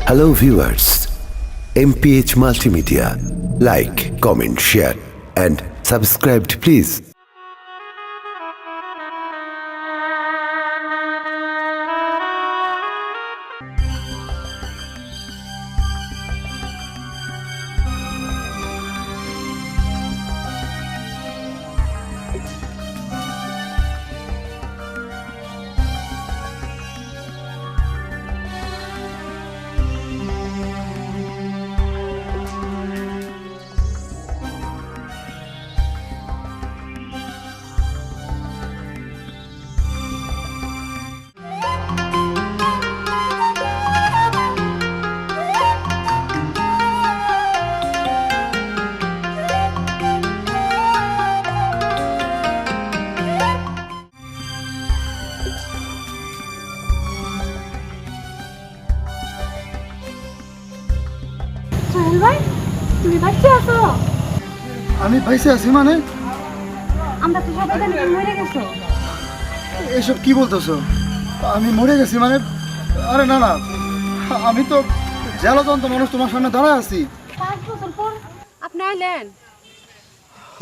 Hello viewers, MPH Multimedia. Like, comment, share and subscribe please. Sohel ভাই, তুমি বাইচে আছো? আমি বাইসে আছি মানে? আমরা তো সবাই জানি তুমি মরে গেছো। এসব কি বলতেছো? আমি মরে গেছি মানে? আরে না না, আমি তো জেলাতন্ত মানুষ, তোমার সামনে দাঁড়ায় আছি। 5 বছর পর আপনি আইলেন। হ,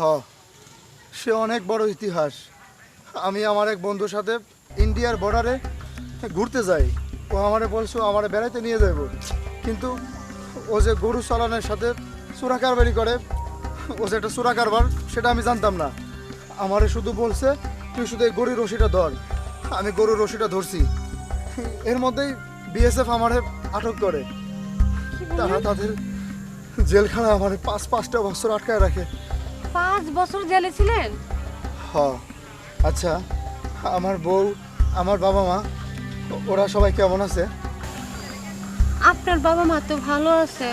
সে অনেক বড় ইতিহাস। আমি আমার এক বন্ধুর সাথে ইন্ডিয়ার বর্ডারে ঘুরতে যাই। ও আমারে বলছো আমারে বেড়াইতে নিয়ে যাবো, কিন্তু ও যে গরু চালানোর সাথে চোরা কারবারি করে, ও যে একটা চোরা কারবার, সেটা আমি জানতাম না। আমারে শুধু বলছে তুই শুধু এই গরুর রশিটা ধর। আমি গরুর রশিটা ধরছি। এর মধ্যেই বিএসএফ আমারে আটক করে। তারা তাদের জেলখানায় আমারে 5-5টা বছর আটকায় রাখে। 5 বছর জেলে ছিলেন? হ, আচ্ছা, আমার বউ, আমার বাবা মা, ওরা সবাই কেমন আছে? আপনার বাবা মা তো ভালো আছে,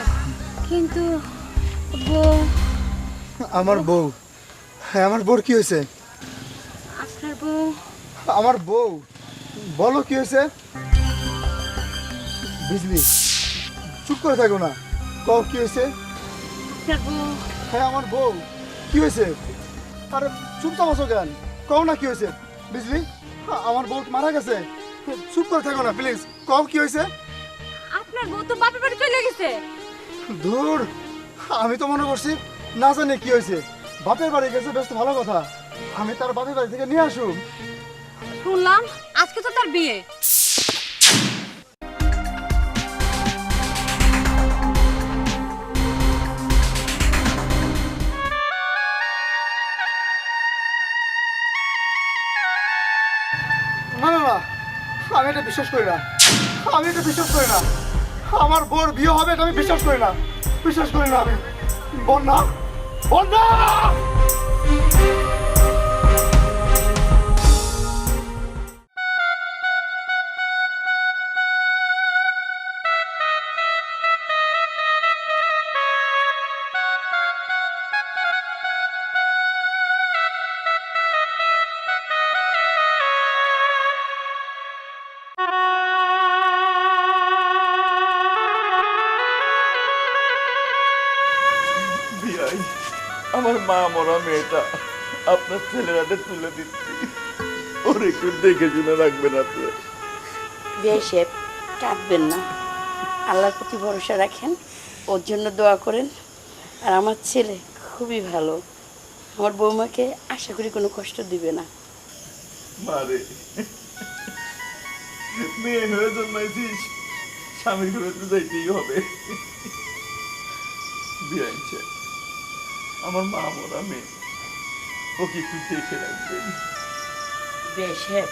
কিন্তু বউ। আমার বউ? হ্যাঁ, আমার বউর কি হয়েছে? আপনার বউ? আমার বউ? বলো কি হয়েছে? বিজলি, চুপ করে থাকো না, কও কি হয়েছে? আপনার বউ? হ্যাঁ, আমার বউ। কি হয়েছে? আরে চুপ থাকো কেন? কও না কি হয়েছে? বিজলি, আমার বউ মারা গেছে। চুপ করে থাকো না প্লিজ, কও কি হয়েছে? আপনার বউ তো বাপের বাড়ি চলে গেছে। দূর, আমি তো মনে করছি না জানি কি হয়েছে। বাপের বাড়ি গেছে, বেশ তো ভালো কথা। আমি তার বাপের বাড়ি থেকে নিয়ে আসুন। শুনলাম আজকে তো তার বিয়ে। না না না, আমি এটা বিশ্বাস করি না। আমি এটা বিশ্বাস করি না। আমার বোর বিয়ে হবে এটা আমি বিশ্বাস করি না। বিশ্বাস করি না আমি। বন্যা, বন্যা! বিয়াই, আমার মা মরা মেয়েটা আপনার ছেলের হাতে তুলে দিচ্ছি। ওর একটু দেখে শুনে রাখবেন আপনি। বিয়ে সাহেব, কাঁদবেন না, আল্লাহর প্রতি ভরসা রাখেন, ওর জন্য দোয়া করেন। আর আমার ছেলে খুবই ভালো, আমার বৌমাকে আশা করি কোনো কষ্ট দিবে না। মারে, মেয়ে হয়ে জন্মাইছিস, স্বামীর ঘরে তো যাইতেই হবে। বিয়াই সাহেব, আমার মা মরা মেয়ে, ওকে একটু দেখে রাখবেন। বিয়ে সাহেব,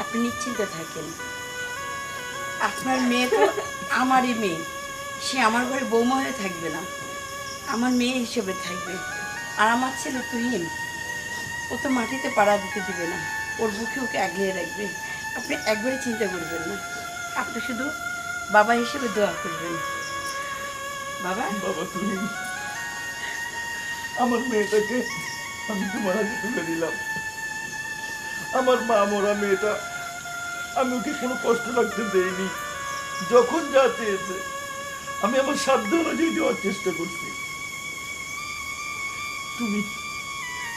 আপনি নিশ্চিন্ত থাকেন, আপনার মেয়ে তো আমারই মেয়ে, সে আমার ঘরে বৌমা হয়ে থাকবে না, আমার মেয়ে হিসেবে থাকবে। আর আমার ছেলে তুহিন, ও তো মাটিতে পাড়া দিতে দিবে না, ওর বুকে ওকে আগলিয়ে রাখবে। আপনি একবারে চিন্তা করবেন না, আপনি শুধু বাবা হিসেবে দোয়া করবেন। বাবা, বাবা তুমি, আমার মেয়েটাকে আমি তোমার হাতে তুলে দিলাম। আমার মা মরা মেয়েটা, আমি ওকে কোনো কষ্ট লাগতে দেইনি। যখন যা চেয়েছে আমি আমার সাধ্য অনুযায়ী দেওয়ার চেষ্টা করছি। তুমি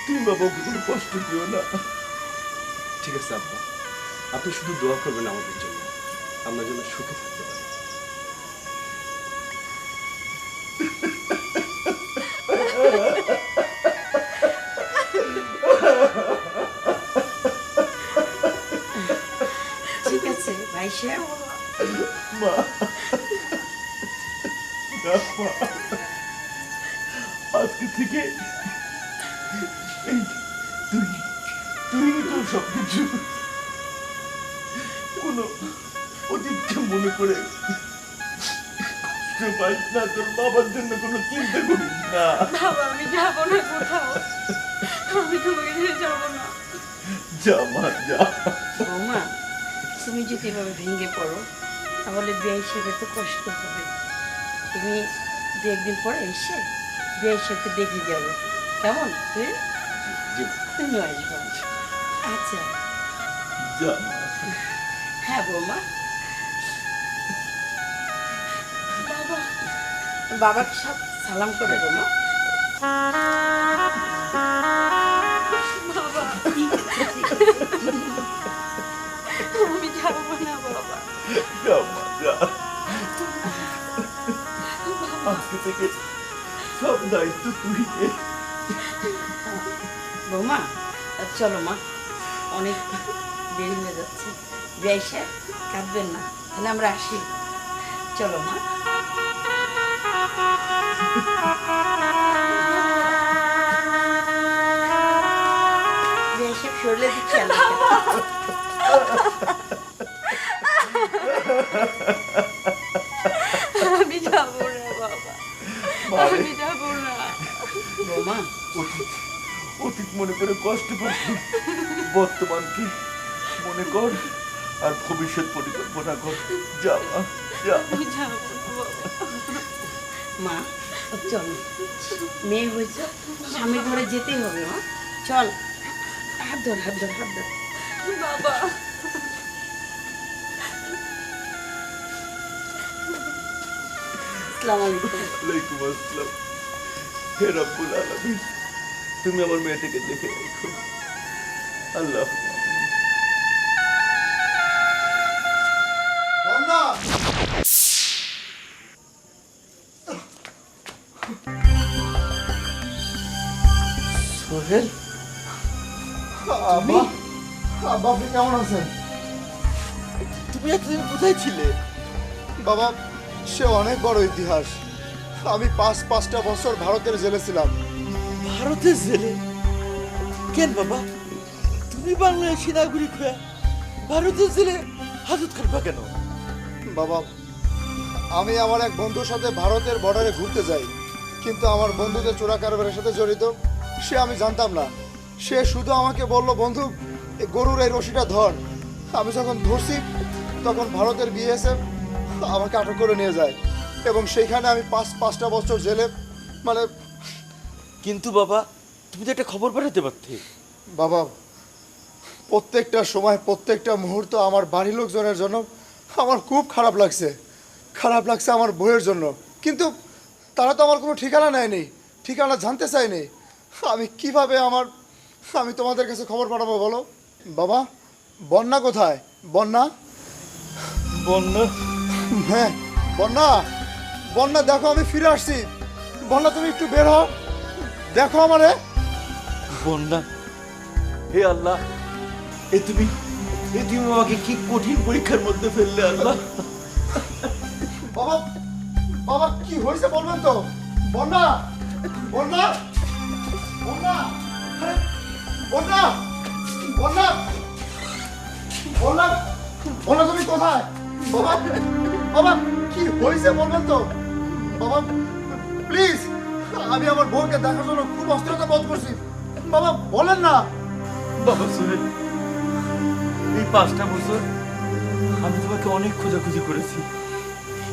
তুমি বাবা ওকে কোনো কষ্ট দিও না। ঠিক আছে আব্বা, আপনি শুধু দোয়া করবেন আমাদের জন্য, আমরা যেন সুখে থাকতে পারি। ঠিক আছে ভাই সাহেব। মা না, মা। আজকে থেকে এই তুই তুই তো সবকিছু কোনো অতীতকে মনে করে কষ্ট পাইস না, তোর বাবার জন্য কোনো চিন্তা করিস না। বাবা আমি যাবো না কোথাও, আমি তোমাকে ছেড়ে যাবো না। যা মা যা। বৌমা, তুমি যদি এভাবে ভেঙে পড়ো তাহলে বিয়ে হিসেবে তো কষ্ট হবে। তুমি দু একদিন পরে এসে বিয়ে হিসেবে দেখে যাবে, কেমন? তুমিও আসবো। আচ্ছা। যা মা। হ্যাঁ বৌমা। বাবাকে সব সালাম করে বৌমা। আমি যাবো না বাবা। যা মা যা। আজকে থেকে সব দায়িত্ব তুই নে। বৌমা চলো মা, অনেক দেরি হয়ে যাচ্ছে। বিয়ে সাহেব কাঁদবেন না, তাহলে আমরা আসি। চলো মা। বিয়ে সাহেব শরীরে দিচ্ছে আমি যাবো না বাবা, আমি যাবো না। বৌমা অতীত অতীত মনে করে কষ্ট পাচ্ছি, বর্তমানকে মনে কর আর ভবিষ্যৎ পরিকল্পনা কর। যা মা যা। আমি যাবো না বাবা। মা চল, মেয়ে হয়েছে, স্বামীর ঘরে যেতেই হবে মা। চল, হাত ধর হাত ধর হাত ধর। বাবা আসসালামু আলাইকুম। ওয়ালাইকুম আসসালাম। হে রব্বুল আলামিন, তুমি আমার মেয়েটাকে দেখে রাখো। আল্লাহ। বন্যা! সোহেল, আব্বা, আব্বা আপনি কেমন আছেন? তুমি এতদিন কোথায় ছিলে? বাবা, সে অনেক বড় ইতিহাস। আমি পাঁচটা বছর ভারতের জেলে ছিলাম। ভারতের জেলে? কেন বাবা, তুমি বাংলাদেশি নাগরিক হয়ে ভারতের জেলে হাজত করবা কেন? বাবা, আমি আমার এক বন্ধুর সাথে ভারতের বর্ডারে ঘুরতে যাই, কিন্তু আমার বন্ধুদের চোরা কারবারের সাথে জড়িত সে আমি জানতাম না। সে শুধু আমাকে বলল, বন্ধু এই গরুর এই রশিটা ধর। আমি যখন ধরছি তখন ভারতের বিএসএফ আমাকে আটক করে নিয়ে যায় এবং সেইখানে আমি পাঁচটা বছর জেলে মানে। কিন্তু বাবা, তুমি তো একটা খবর পাঠাতে পারতে। বাবা, প্রত্যেকটা সময় প্রত্যেকটা মুহূর্ত আমার বাড়ির লোকজনের জন্য আমার খুব খারাপ লাগছে আমার বইয়ের জন্য। কিন্তু তারা তো আমার কোনো ঠিকানা নেয়নি, ঠিকানা জানতে চায়নি। আমি কিভাবে আমি তোমাদের কাছে খবর পাঠাবো বলো? বাবা, বন্যা কোথায়? বন্যা? বন্যা? হ্যাঁ বন্যা, বন্যা দেখো আমি ফিরে আসছি। বন্যা তুমি একটু বের হও, দেখো আমারে। বন্যা? হে আল্লাহ, এ তুমি আমাকে কি কঠিন পরীক্ষার মধ্যে ফেললে আল্লাহ। বাবা, বাবা কি হয়েছে বলবেন তো? বন্যা, বন্যা, বন্যা, আরে, বন্যা, বন্যা, বন্যা, বন্যা তুমি কোথায়? বাবা, বাবা কি হয়েছে বলবেন তো? বাবা প্লিজ, আমি আমার বউকে দেখার জন্য খুব অস্থিরতা বোধ করছি। বাবা বলেন না। বাবা সোহেল, এই 5টা বছর আমি তোমাকে অনেক খোঁজাখুঁজি করেছি,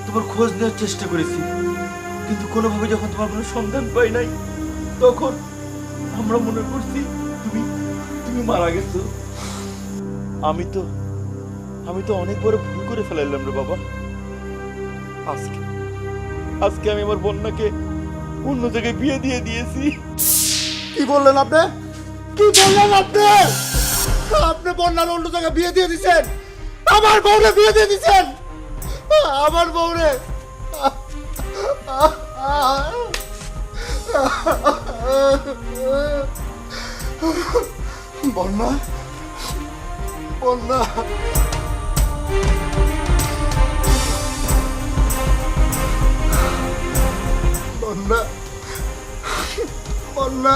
তোমার খোঁজ নেওয়ার চেষ্টা করেছি, কিন্তু কোনোভাবে যখন তোমার কোনো সন্ধান পাই নাই তখন আমরা মনে করছি তুমি তুমি মারা গেছো। আমি তো অনেক বড় ভুল করে ফেলাইলাম রে বাবা। আজকে আমি আমার বন্যাকে অন্য জায়গায় বিয়ে দিয়ে দিয়েছি। কি বললেন আপনি? কি বললেন আপনি? আপনি বন্যার অন্য জায়গায় বিয়ে দিয়ে দিচ্ছেন? আমার বউরে বিয়ে দিয়ে দিচ্ছেন? আমার বউরে বন্যা বন্যা বন্যা বন্যা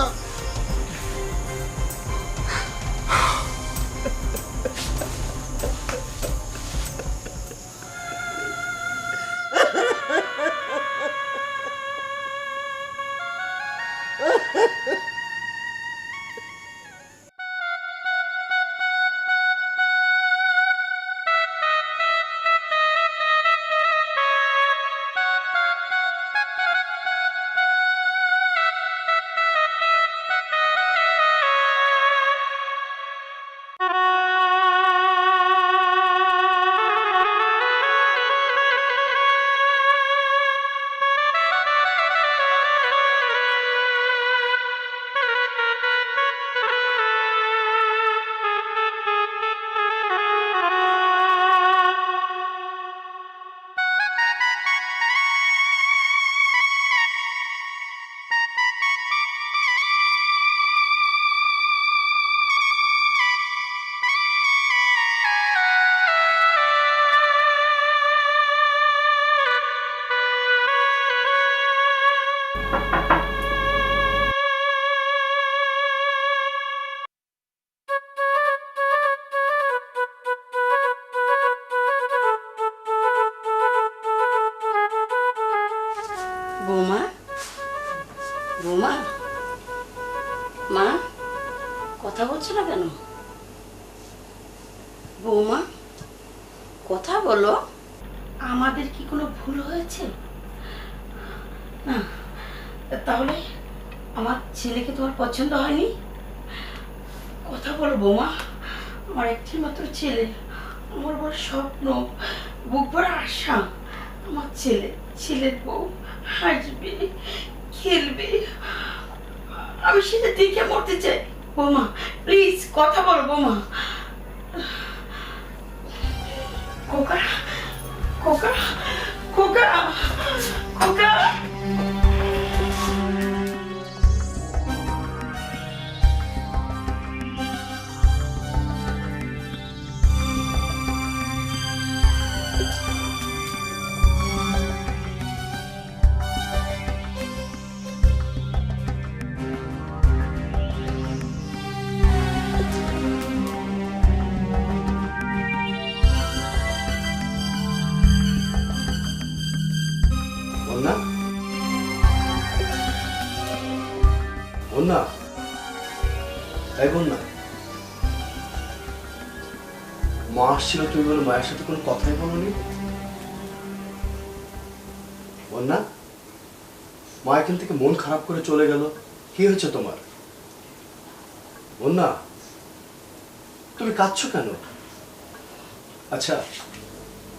বৌমা, বৌমা, মা কথা বলছো না কেন? বৌমা কথা বলো। আমাদের কি কোনো ভুল হয়েছে? না, তাহলে আমার ছেলেকে তোমার পছন্দ হয়নি? কথা বলো বৌমা। আমার একটি মাত্র ছেলে, আমার বড় স্বপ্ন, বুক ভরা আশা। আমার ছেলের বউ হাসবে, খেলবে, আমি সেটা দেখে মরতে চাই। বৌমা প্লিজ কথা বলো বৌমা। খোকা খোকা খোকা খোকা। বন্যা বন্যা এই বন্যা, মা আসছিল, তুমি বলে মায়ের সাথে কোনো কথাই বলোনি? বন্যা, মা এখান থেকে মন খারাপ করে চলে গেল, কি হয়েছে তোমার? বন্যা তুমি কাঁদছো কেন? আচ্ছা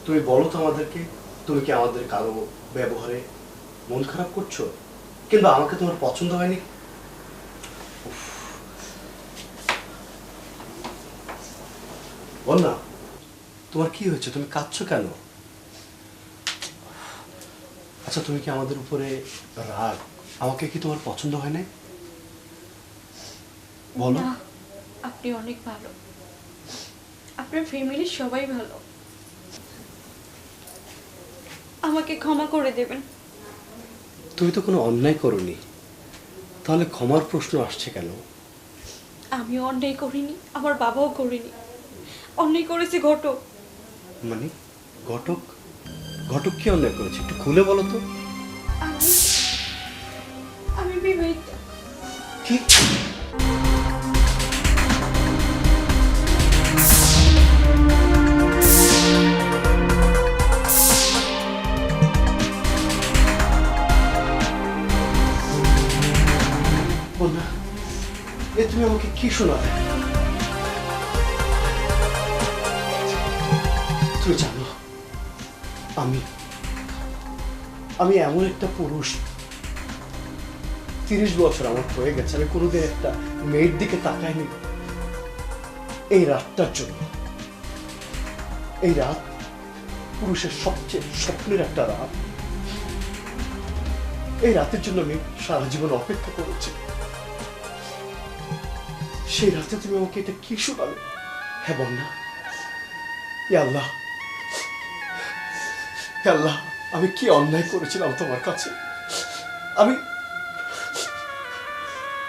তুমি বলো তো আমাদেরকে, তুমি কি আমাদের কারো ব্যবহারে মন খারাপ করছো, কিংবা আমাকে তোমার পছন্দ হয়নি? উফ। বন্যা তোমার কি হয়েছে, তুমি কাঁদছো কেন? আচ্ছা তুমি কি আমাদের উপরে রাগ, আমাকে কি তোমার পছন্দ হয় না? বলো। না, আপনি অনেক ভালো, আপনার ফ্যামিলির সবাই ভালো, আমাকে ক্ষমা করে দেবেন। তুমি তো কোনো অন্যায় করোনি, তাহলে ক্ষমার প্রশ্ন আসছে কেন? আমিও অন্যায় করিনি, আমার বাবাও করিনি, অন্যায় করেছে ঘটক। মানে ঘটক? ঘটক কি অন্যায় করেছে, একটু খুলে বলো তো। আমি বিবাহিত। কি? বন্যা, এ তুমি আমাকে কি শোনালে? তুমি জানো আমি এমন একটা পুরুষ, 30 বছর আমার হয়ে গেছে, আমি কোনোদিন একটা মেয়ের দিকে তাকাইনি। এই রাতটার জন্য, এই রাত পুরুষের সবচেয়ে স্বপ্নের একটা রাত, এই রাতের জন্য আমি সারা জীবন অপেক্ষা করেছি। সেই রাতে তুমি আমাকে এটা কি শোনালে? হ্যাঁ বন্যা, এ আল্লাহ, হে আল্লাহ, আমি কি অন্যায় করেছিলাম তোমার কাছে? আমি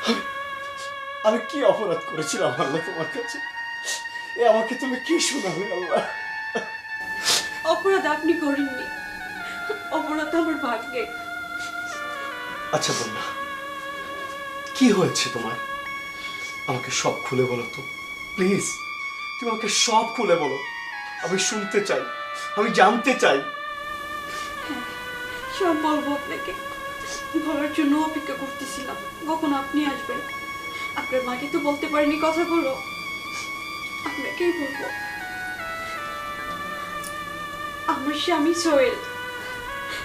আমি- আমি কি অপরাধ করেছিলাম আল্লাহ তোমার কাছে? এ আমাকে তুমি কি শোনালে আল্লাহ? অপরাধ আপনি করেননি, অপরাধ আমার ভাগ্যে। আচ্ছা বন্যা, কি হয়েছে তোমার? আমাকে সব খুলে বলো তো প্লিজ। তুমি আমাকে সব খুলে বলো, আমি শুনতে চাই, আমি জানতে চাই। সব বলবো আপনাকে, বলার জন্য অপেক্ষা করতেছিলাম কখন আপনি আসবেন। আপনার মাকে তো বলতে পারিনি কথাগুলো, আপনাকেই বলবো। আমার স্বামী সোহেল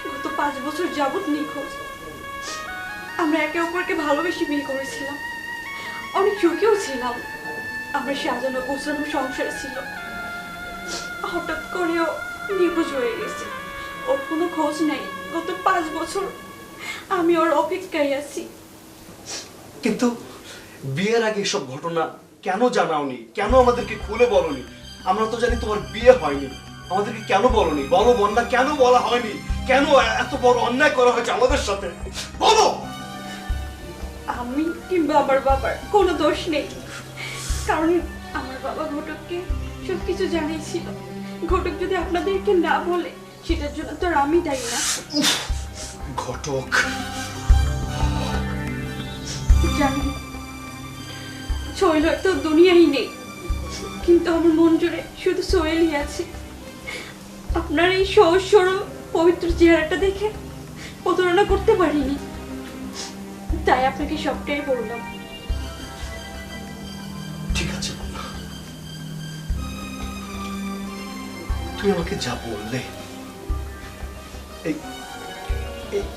গত 5 বছর যাবৎ নিখোঁজ। আমরা একে অপরকে ভালোবেসে বিয়ে করেছিলাম, অনেক সুখেও ছিলাম। আমরা সাজানো গোছানো সংসার ছিল, হঠাৎ করেও নিখোঁজ হয়ে গেছে। ওর কোনো খোঁজ নেই। গত 5 বছর আমি ওর অপেক্ষায় আছি। কিন্তু বিয়ের আগে এসব ঘটনা কেন জানাওনি? কেন আমাদেরকে খুলে বলনি? আমরা তো জানি তোমার বিয়ে হয়নি, আমাদেরকে কেন বলনি? বলো বন্যা, কেন বলা হয়নি? কেন এত বড় অন্যায় করা হয়েছে আমাদের সাথে? বলো। আমি কিংবা আমার বাবার কোনো দোষ নেই, কারণ আমার বাবা ঘটককে সবকিছু জানিয়েছিল। ঘটক যদি আপনাদেরকে না বলে সেটার জন্য তো আর আমি দায়ী না। ঘটক জানি সোহেল হয়তো দুনিয়াই নেই, কিন্তু আমার মন জুড়ে শুধু সোহেলই আছে। আপনার এই সহজ সরল পবিত্র চেহারাটা দেখে প্রতারণা করতে পারিনি, তাই আপনাকে সবটাই বললাম। ঠিক আছে বন্যা, তুমি আমাকে যা বললে, এই এই-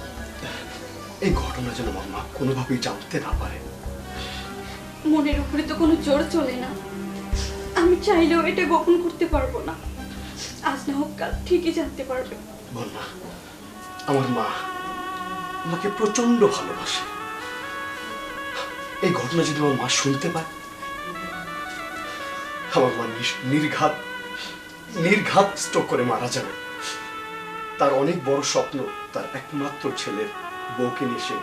এই ঘটনা যেন আমার মা কোনোভাবেই জানতে না পারে। মনের উপরে তো কোনো জোর চলে না, আমি চাইলেও এটা গোপন করতে পারবো না। আজ না হোক কাল ঠিকই জানতে পারবে। বন্যা, আমার মা আমাকে প্রচন্ড ভালোবাসে। এই ঘটনা যদি আমার মা শুনতে পায়, আমার মা নির্ঘাত নির্ঘাত স্ট্রোক করে মারা যাবে। তার অনেক বড় স্বপ্ন, তার একমাত্র ছেলের বউকে নিয়ে সে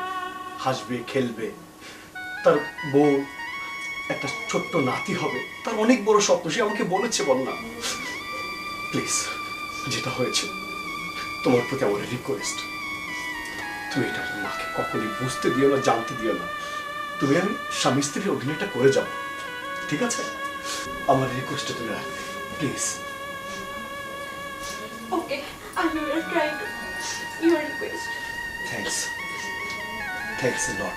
হাসবে, খেলবে। তার বউ একটা ছোট্ট নাতি হবে, তার অনেক বড় স্বপ্ন। সে আমাকে বলেছে বন্যা, প্লিজ, যেটা হয়েছে তোমার প্রতি আমার রিকোয়েস্ট, তুমি এটা আমার মাকে কখনই বুঝতে দিও না, জানতে দিও না। তুমি আমি স্বামী স্ত্রীর অভিনয়টা করে যাও, ঠিক আছে? আমার রিকোয়েস্টটা তুমি রাখবে please. Okay, I will try to your request. Thanks, thanks a lot.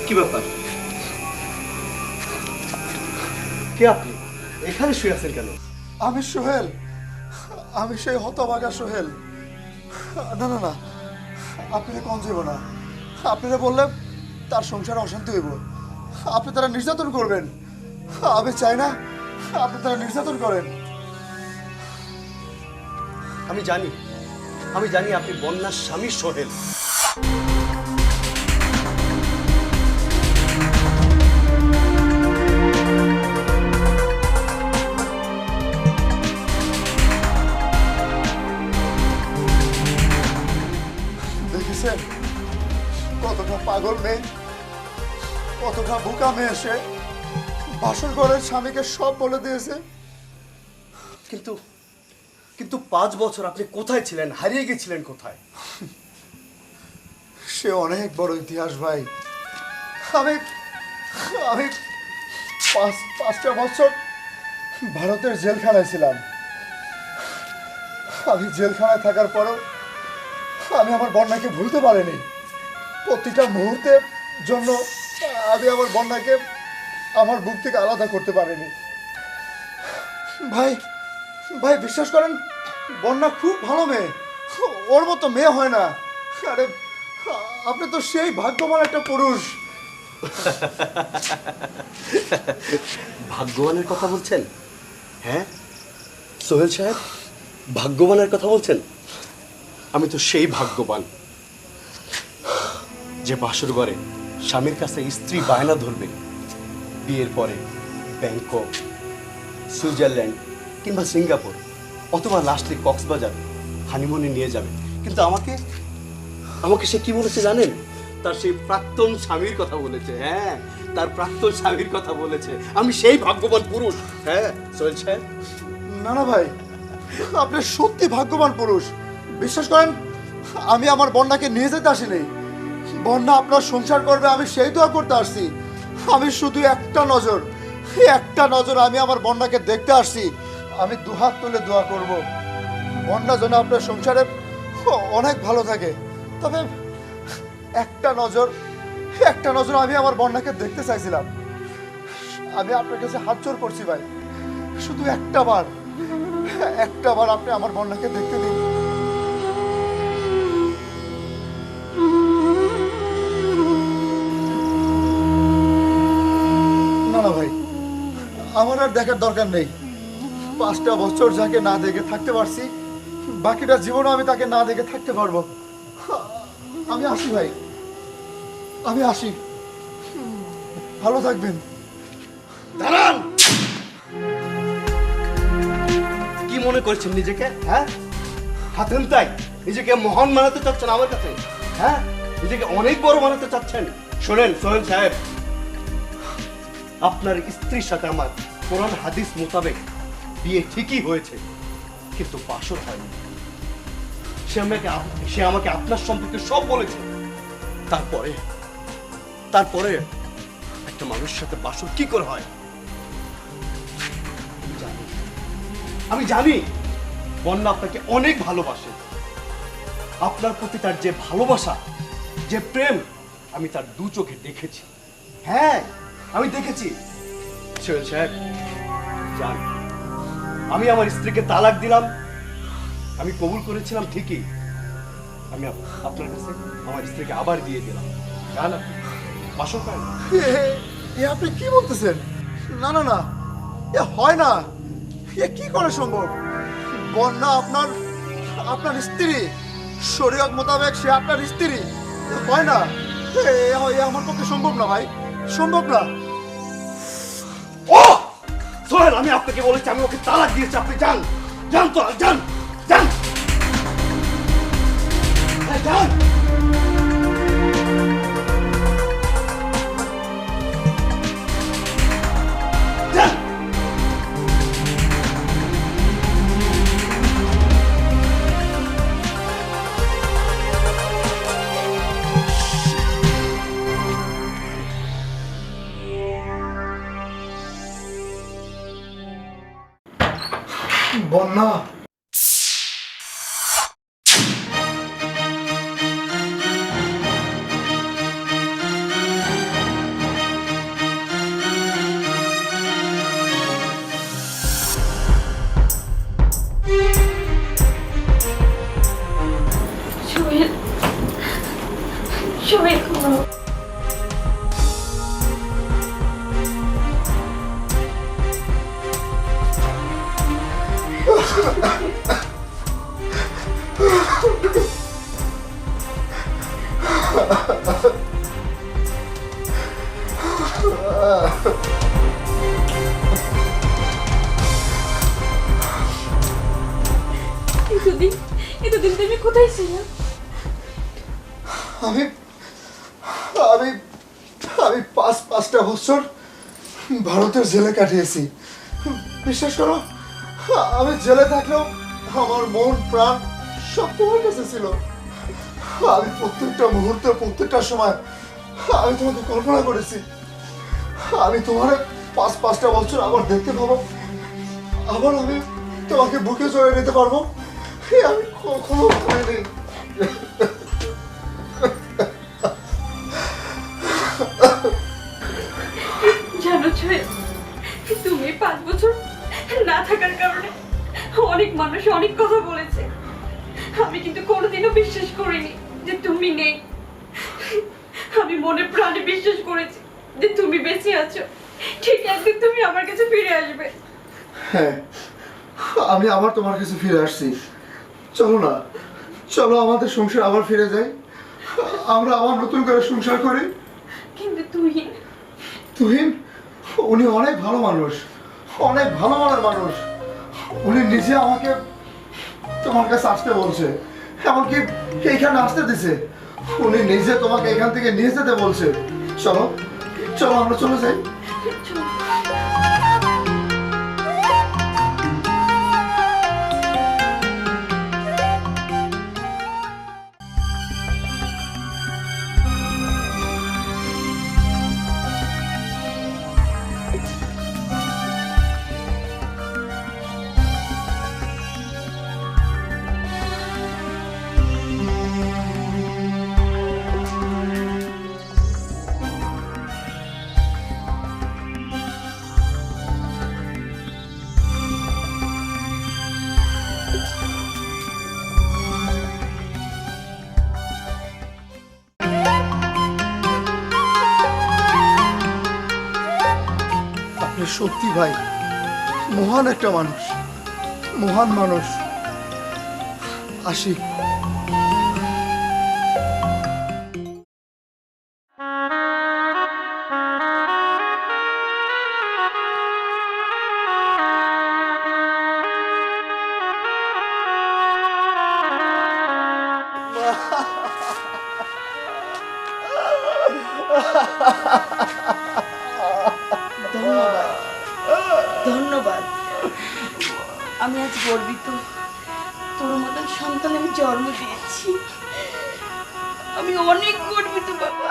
কি ব্যাপার? কে আপনি? এখানে শুয়ে আছেন কেন? আমি সোহেল, আমি সেই হতভাগা সোহেল। না না না, আপনি কম যাইব না। আপনারা বললে তার সংসারে অশান্তি হইব, আপনি তারা নির্যাতন করবেন। আমি চাই না আপনি তারা নির্যাতন করেন। আমি জানি আপনি বন্যার স্বামী সোহেল। দেখেছেন কতটা পাগল মেয়ে, কতটা বোকা মেয়ে সে। বাসর ঘরের স্বামীকে সব বলে দিয়েছে। কিন্তু কিন্তু 5 বছর আপনি কোথায় ছিলেন? হারিয়ে গেছিলেন কোথায়? সে অনেক বড় ইতিহাস ভাই। আমি আমি 5টা বছর ভারতের জেলখানায় ছিলাম। আমি জেলখানায় থাকার পরও আমি আমার বন্যাকে ভুলতে পারিনি। প্রতিটা মুহূর্তের জন্য আমি আমার বন্যাকে আমার বুক থেকে আলাদা করতে পারিনি। ভাই ভাই বিশ্বাস করেন, বন্যা খুব ভালো মেয়ে, ওর মতো মেয়ে হয় না। আরে আপনি তো সেই ভাগ্যবান একটা পুরুষ। ভাগ্যবানের কথা বলছেন? হ্যাঁ সোহেল সাহেব, ভাগ্যবানের কথা বলছেন? আমি তো সেই ভাগ্যবান যে বাসর ঘরে স্বামীর কাছে স্ত্রী বায়না ধরবে, বিয়ের পরে ব্যাংকক, সুইজারল্যান্ড কিংবা সিঙ্গাপুর অথবা লাস্টলি কক্সবাজার হানিমুনে নিয়ে যাবে। কিন্তু আমাকে সে কি বলেছে জানেন? তার সেই প্রাক্তন স্বামীর কথা বলেছে। হ্যাঁ, তার প্রাক্তন স্বামীর কথা বলেছে। আমি সেই ভাগ্যবান পুরুষ। হ্যাঁ সোহেল সাহেব। না না ভাই, আপনি সত্যি ভাগ্যবান পুরুষ। বিশ্বাস করেন, আমি আমার বন্যাকে নিয়ে যেতে আসিনি। বন্যা আপনার সংসার করবে আমি সেই দোয়া করতে আসছি। আমি শুধু একটা নজর আমি আমার বন্যাকে দেখতে আসছি। আমি দুহাত তুলে দোয়া করব বন্যা যেন আপনার সংসারে অনেক ভালো থাকে। তবে একটা নজর আমি আমার বন্যাকে দেখতে চাইছিলাম। আমি আপনার কাছে হাত জোর করছি ভাই, শুধু একটা বার আপনি আমার বন্যাকে দেখতে দিন। না না ভাই, আমার আর দেখার দরকার নেই। 5টা বছর যাকে না দেখে থাকতে পারছি, বাকিটা জীবনও আমি তাকে না দেখে থাকতে পারবো। আমি আসি ভাই, আমি আসি। ভালো থাকবেন। দাঁড়ান! কি মনে করছেন নিজেকে? হ্যাঁ, হাতেন তাই নিজেকে মহান বানাতে চাচ্ছেন আমার কাছে? হ্যাঁ, নিজেকে অনেক বড় বানাতে চাচ্ছেন? শোনেন সোহেল সাহেব, আপনার স্ত্রীর সাথে আমার কোরআন হাদিস মোতাবেক বিয়ে ঠিকই হয়েছে, কিন্তু বাসর হয়নি। সে আমাকে আপনার সম্পর্কে সব বলেছে। তারপরে একটা মানুষের সাথে বাসর কি করে হয়? আমি জানি বন্যা আপনাকে অনেক ভালোবাসে। আপনার প্রতি তার যে ভালোবাসা, যে প্রেম, আমি তার 2 চোখে দেখেছি। হ্যাঁ, আমি দেখেছি। সোহেল সাহেব, জান, আমি আমার স্ত্রীকে তালাক দিলাম। আমি কবুল করেছিলাম ঠিকই। আমি আপনার কাছে আমার স্ত্রীকে আবার দিয়ে দিলাম। জান, বাসর করেন। এ আপনি কি বলতেছেন? না না না, এ হয় না। এ কি করে সম্ভব? বন্যা আপনার স্ত্রী, শরীয়ত মোতাবেক সে আপনার স্ত্রী। হয় না, এ আমার পক্ষে সম্ভব না ভাই, সম্ভব না। ও সোহেল, আমি আপনাকে বলেছি আমি ওকে তালাক দিয়েছি। আপনি যান তো, যান। হ্যাঁ, যান। বন্যা, সোহেল Ha ha ha! এতদিন এতদিন তুমি কোথায় ছিলে? আমি আমি আমি পাঁচটা বছর ভারতের জেলে কাটিয়েছি। বিশ্বাস করো, আমি জেলে থাকলেও আমার মন প্রাণ সব তোমার কাছে ছিল। আমি প্রত্যেকটা মুহূর্তে প্রত্যেকটা সময় আমি তোমাকে কল্পনা করেছি। আমি তোমার পাঁচটা বছর আবার দেখতে পাবো, আবার আমি তোমাকে বুকে জড়িয়ে নিতে পারবো, আমি কখনো ভাবিনি। জানো সোহেল, তুমি 5 বছর না থাকার কারণে অনেক মানুষ অনেক কথা বলেছে। আমি কিন্তু কোনোদিনও বিশ্বাস করিনি যে তুমি নেই। আমি মনে প্রাণে বিশ্বাস করেছি যে তুমি বেঁচে আছো, ঠিক একদিন তুমি আমার কাছে ফিরে আসবে। হ্যাঁ, আমি আবার তোমার কাছে ফিরে আসছি। চলো না, চলো আমাদের সংসার আবার ফিরে যাই, আমরা আবার নতুন করে সংসার করি। কিন্তু তুহিন, তুহিন উনি অনেক ভালো মানুষ, অনেক ভালো মনের মানুষ। উনি নিজে আমাকে তোমার কাছে আসতে বলছে, এমনকি এইখানে আসতে দিছে। উনি নিজে তোমাকে এখান থেকে নিয়ে যেতে বলছে। চলো চলো আমরা চলে যাই। চলো। আপনি সত্যি ভাই মহান একটা মানুষ, মহান মানুষ। আসি। ধন্যবাদ, ধন্যবাদ। আমি আজ গর্বিত, তোর মতন সন্তান আমি জন্ম দিয়েছি। আমি অনেক গর্বিত বাবা।